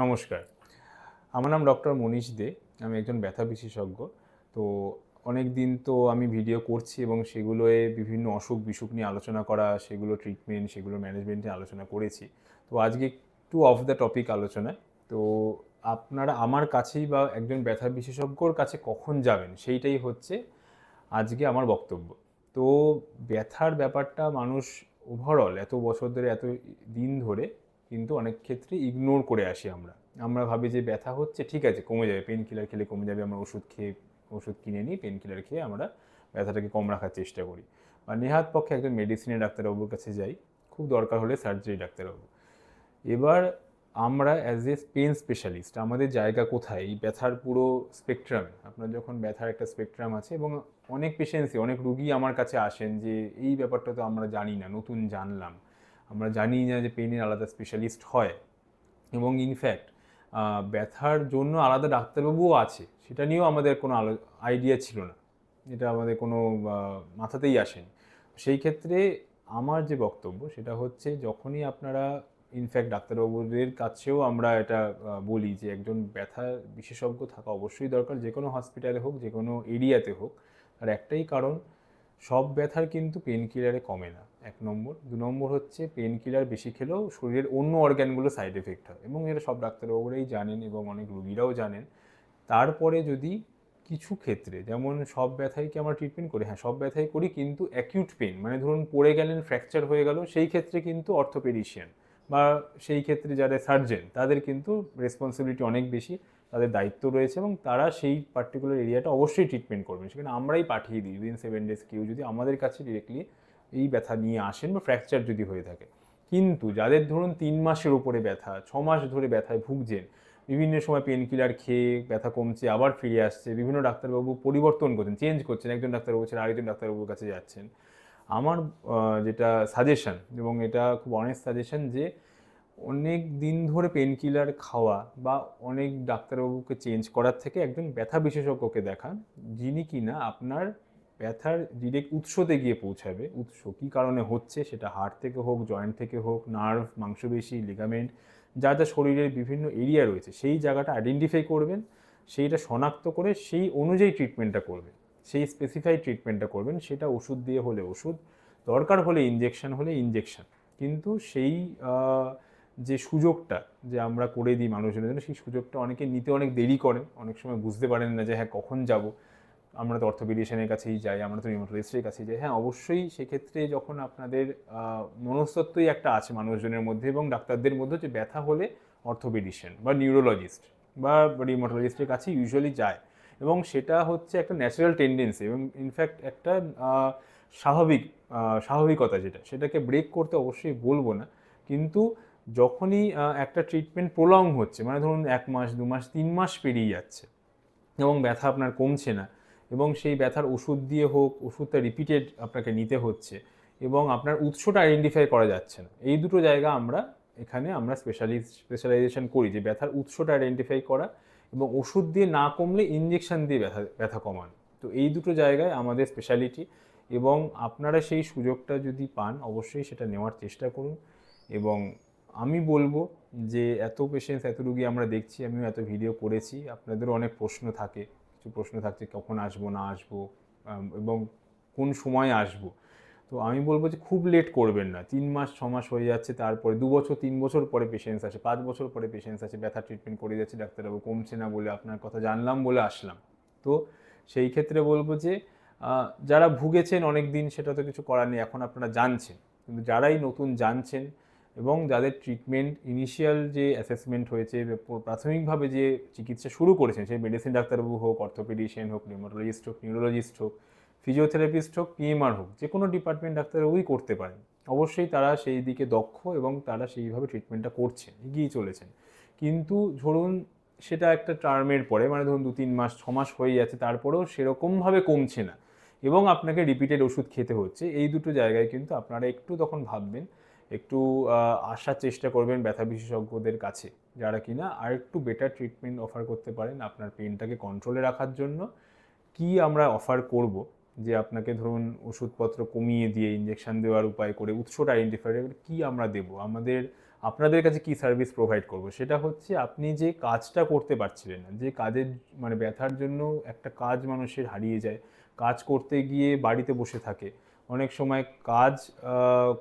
নমস্কার, আমার নাম ডক্টর মনীশ দে। আমি একজন ব্যথা বিশেষজ্ঞ। তো অনেক দিন তো আমি ভিডিও করছি এবং সেগুলোয় বিভিন্ন অসুখ-বিসুখ নিয়ে আলোচনা করা, সেগুলো ট্রিটমেন্ট, সেগুলো ম্যানেজমেন্ট নিয়ে আলোচনা করেছি। তো আজকে একটু অফ দ্য টপিক আলোচনা। তো আপনারা আমার কাছেই বা একজন ব্যথা বিশেষজ্ঞর কাছে কখন যাবেন, সেইটাই হচ্ছে আজকে আমার বক্তব্য। তো ব্যথার ব্যাপারটা মানুষ ওভারঅল এত বছর ধরে, এত দিন ধরে কিন্তু অনেক ক্ষেত্রে ইগনোর করে আসি আমরা। আমরা ভাবি যে ব্যথা হচ্ছে, ঠিক আছে কমে যাবে, পেইন কিলার খেলে কমে যাবে, আমরা ওষুধ কিনে নিই, পেইন কিলার খেয়ে আমরা ব্যথাটাকে কম রাখার চেষ্টা করি। বা নেহাত পক্ষে একজন মেডিসিনের ডাক্তারবাবুর কাছে যাই, খুব দরকার হলে সার্জারি ডাক্তারবাবু। এবার আমরা অ্যাজ এ পেন স্পেশালিস্ট আমাদের জায়গা কোথায় এই ব্যথার পুরো স্পেকট্রামে? আপনার যখন ব্যথার একটা স্পেকট্রাম আছে এবং অনেক পেশেন্টসই, অনেক রুগী আমার কাছে আসেন যে এই ব্যাপারটা তো আমরা জানি না, নতুন জানলাম, আমরা জানি না যে পেনের আলাদা স্পেশালিস্ট হয় এবং ইনফ্যাক্ট ব্যথার জন্য আলাদা ডাক্তারবাবুও আছে, সেটা নিয়েও আমাদের কোনো আইডিয়া ছিল না, এটা আমাদের কোনো মাথাতেই আসেনি। সেই ক্ষেত্রে আমার যে বক্তব্য সেটা হচ্ছে, যখনই আপনারা ইনফ্যাক্ট ডাক্তারবাবুদের কাছেও আমরা এটা বলি যে একজন ব্যথা বিশেষজ্ঞ থাকা অবশ্যই দরকার, যে কোনো হসপিটালে হোক, যে কোনো এরিয়াতে হোক। আর একটাই কারণ, সব ব্যথার কিন্তু পেন কিলারে কমে না, 1 নম্বর। 2 নম্বর হচ্ছে পেন কিলার বেশি খেলেও শরীরের অন্য অর্গ্যানগুলো সাইড এফেক্ট হয় এবং এটা সব ডাক্তারবাবুরাই জানেন এবং অনেক রুগীরাও জানেন। তারপরে যদি কিছু ক্ষেত্রে, যেমন সব ব্যথাই কি আমরা ট্রিটমেন্ট করি? হ্যাঁ, সব ব্যথাই করি, কিন্তু অ্যাকিউট পেন মানে ধরুন পড়ে গেলেন, ফ্র্যাকচার হয়ে গেল, সেই ক্ষেত্রে কিন্তু অর্থোপেডিশিয়ান বা সেই ক্ষেত্রে যারা সার্জেন তাদের কিন্তু রেসপন্সিবিলিটি অনেক বেশি, তাদের দায়িত্ব রয়েছে এবং তারা সেই পার্টিকুলার এরিয়াটা অবশ্যই ট্রিটমেন্ট করবেন। সেখানে আমরাই পাঠিয়ে দিই উইদিন 7 days কেউ যদি আমাদের কাছে ডিরেক্টলি এই ব্যথা নিয়ে আসেন বা ফ্র্যাকচার যদি হয়ে থাকে। কিন্তু যাদের ধরুন 3 মাসের উপরে ব্যথা, 6 মাস ধরে ব্যথায় ভুগছেন, বিভিন্ন সময় পেন কিলার খেয়ে ব্যথা কমছে, আবার ফিরে আসছে, বিভিন্ন ডাক্তারবাবু পরিবর্তন করছেন, চেঞ্জ করছেন, একজন ডাক্তারবাবু ছেড়ে আরেকজন ডাক্তারবাবুর কাছে যাচ্ছেন। আমার যেটা সাজেশন, এবং এটা খুব অনেস্ট সাজেশন, যে অনেক দিন ধরে পেন কিলার খাওয়া বা অনেক ডাক্তারবাবুকে চেঞ্জ করার থেকে একজন ব্যথা বিশেষজ্ঞকে দেখান, যিনি কিনা আপনার ব্যথার ডিরেক্ট উৎসতে গিয়ে পৌঁছাবে। উৎস কী কারণে হচ্ছে, সেটা হাড় থেকে হোক, জয়েন্ট থেকে হোক, নার্ভ, মাংসপেশি, লিগামেন্ট, যা যা শরীরের বিভিন্ন এরিয়া রয়েছে, সেই জায়গাটা আইডেন্টিফাই করবেন, সেইটা শনাক্ত করে সেই অনুযায়ী ট্রিটমেন্টটা করবেন, সেই স্পেসিফাইড ট্রিটমেন্টটা করবেন। সেটা ওষুধ দিয়ে হলে ওষুধ, দরকার হলে ইনজেকশন হলে ইনজেকশন। কিন্তু সেই যে সুযোগটা যে আমরা করে দিই মানুষজনের জন্য, সেই সুযোগটা অনেকে নিতে অনেক দেরি করেন, অনেক সময় বুঝতে পারেন না যে হ্যাঁ কখন যাব। আমরা তো অর্থোপেডিশিয়ানের কাছেই যাই, আমরা তো রিউমাটোলজিস্টের কাছেই যাই। হ্যাঁ অবশ্যই সেক্ষেত্রে যখন আপনাদের মনস্তত্ত্বই একটা আছে মানুষজনের মধ্যে এবং ডাক্তারদের মধ্যে, যে ব্যথা হলে অর্থোপেডিশিয়ান বা নিউরোলজিস্ট বা রিউমাটোলজিস্টের কাছে ইউজুয়ালি যায়, এবং সেটা হচ্ছে একটা ন্যাচারাল টেন্ডেন্সি এবং ইনফ্যাক্ট একটা স্বাভাবিক স্বাভাবিকতা, সেটাকে ব্রেক করতে অবশ্যই বলবো না। কিন্তু যখনই একটা ট্রিটমেন্ট প্রলং হচ্ছে, মানে ধরুন 1 মাস, 2 মাস, 3 মাস পেরিয়ে যাচ্ছে এবং ব্যথা আপনার কমছে না, এবং সেই ব্যথার ওষুধ দিয়ে হোক, ওষুধটা রিপিটেড আপনাকে নিতে হচ্ছে এবং আপনার উৎসটা আইডেন্টিফাই করা যাচ্ছে না, এই দুটো জায়গা আমরা স্পেশালাইজেশন করি, যে ব্যথার উৎসটা আইডেন্টিফাই করা এবং ওষুধ দিয়ে না কমলে ইনজেকশন দিয়ে ব্যথা কমানো। তো এই দুটো জায়গায় আমাদের স্পেশালিটি, এবং আপনারা সেই সুযোগটা যদি পান অবশ্যই সেটা নেওয়ার চেষ্টা করুন। এবং আমি বলবো যে এত পেশেন্টস, এত রুগী আমরা দেখছি, আমিও এত ভিডিও করেছি, আপনাদেরও অনেক প্রশ্ন থাকে, কিছু প্রশ্ন থাকছে কখন আসবো না আসবো এবং কোন সময় আসবো। তো আমি বলবো যে খুব লেট করবেন না। 3 মাস 6 মাস হয়ে যাচ্ছে, তারপরে 2 বছর 3 বছর পরে পেশেন্টস আছে, 5 বছর পরে পেশেন্টস আছে, ব্যথা ট্রিটমেন্ট করে যাচ্ছে, ডাক্তারবাবু কমছে না বলে আপনার কথা জানলাম বলে আসলাম। তো সেই ক্ষেত্রে বলবো যে যারা ভুগেছেন অনেক দিন, সেটা তো কিছু করার নেই, এখন আপনারা জানছেন। কিন্তু যারাই নতুন জানছেন এবং যাদের ট্রিটমেন্ট ইনিশিয়াল যে অ্যাসেসমেন্ট হয়েছে, প্রাথমিকভাবে যে চিকিৎসা শুরু করেছেন, সেই মেডিসিন ডাক্তারবাবু হোক, অর্থোপেডিশিয়ান হোক, নিউমাটোলজিস্ট হোক, নিউরোলজিস্ট হোক, ফিজিওথেরাপিস্ট হোক, পিএমআর হোক, যে কোনো ডিপার্টমেন্ট ডাক্তারবাবুই করতে পারেন। অবশ্যই তারা সেই দিকে দক্ষ এবং তারা সেইভাবে ট্রিটমেন্টটা করছেন, এগিয়ে চলেছেন। কিন্তু ধরুন সেটা একটা টার্মের পরে, মানে ধরুন 2-3 মাস 6 মাস হয়ে যাচ্ছে, তারপরেও সেরকমভাবে কমছে না এবং আপনাকে রিপিটেড ওষুধ খেতে হচ্ছে, এই দুটো জায়গায় কিন্তু আপনারা একটু তখন ভাববেন, একটু আসার চেষ্টা করবেন ব্যথা বিশেষজ্ঞদের কাছে, যারা কিনা আর একটু বেটার ট্রিটমেন্ট অফার করতে পারেন আপনার পেনটাকে কন্ট্রোলে রাখার জন্য। কি আমরা অফার করব, যে আপনাকে ধরুন ওষুধপত্র কমিয়ে দিয়ে ইনজেকশন দেওয়ার উপায় করে উৎসটা আইডেন্টিফাই করে কী আমরা দেবো, আমাদের আপনাদের কাছে কি সার্ভিস প্রোভাইড করব, সেটা হচ্ছে আপনি যে কাজটা করতে পারছিলেন না, যে কাজের মানে ব্যথার জন্য একটা কাজ মানুষের হারিয়ে যায়, কাজ করতে গিয়ে বাড়িতে বসে থাকে, অনেক সময় কাজ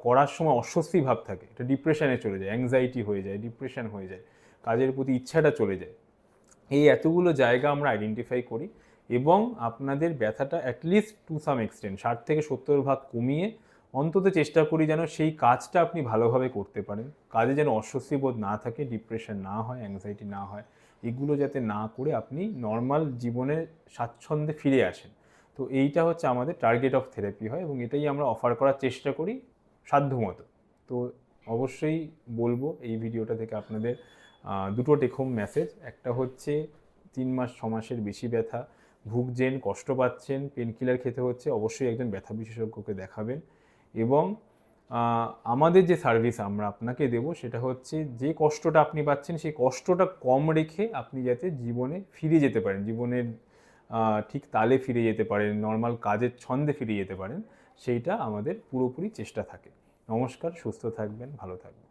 করার সময় অস্বস্তি ভাব থাকে, এটা ডিপ্রেশনে চলে যায়, অ্যাংজাইটি হয়ে যায়, ডিপ্রেশন হয়ে যায়, কাজের প্রতি ইচ্ছাটা চলে যায়। এই এতগুলো জায়গা আমরা আইডেন্টিফাই করি এবং আপনাদের ব্যথাটা অ্যাটলিস্ট টু সাম এক্সটেন্ট 60 থেকে 70 ভাগ কমিয়ে অন্তত চেষ্টা করি যেন সেই কাজটা আপনি ভালোভাবে করতে পারেন, কাজে যেন অস্বস্তি বোধ না থাকে, ডিপ্রেশন না হয়, অ্যাংজাইটি না হয়, এগুলো যাতে না করে আপনি নর্মাল জীবনে স্বাচ্ছন্দ্যে ফিরে আসেন। তো এইটা হচ্ছে আমাদের টার্গেট অফ থেরাপি হয় এবং এটাই আমরা অফার করার চেষ্টা করি সাধ্যমতো। তো অবশ্যই বলবো এই ভিডিওটা থেকে আপনাদের দুটো টেক হোম মেসেজ। একটা হচ্ছে 3 মাস 6 মাসের বেশি ব্যথা ভুগছেন, কষ্ট পাচ্ছেন, পেন কিলার খেতে হচ্ছে, অবশ্যই একজন ব্যথা বিশেষজ্ঞকে দেখাবেন। এবং আমাদের যে সার্ভিস আমরা আপনাকে দেবো সেটা হচ্ছে যে কষ্টটা আপনি পাচ্ছেন সেই কষ্টটা কম রেখে আপনি যাতে জীবনে ফিরে যেতে পারেন, জীবনের ঠিক তালে ফিরে যেতে পারেন, নর্মাল কাজের ছন্দে ফিরে যেতে পারেন, সেইটা আমাদের পুরোপুরি চেষ্টা থাকে। নমস্কার, সুস্থ থাকবেন, ভালো থাকবেন।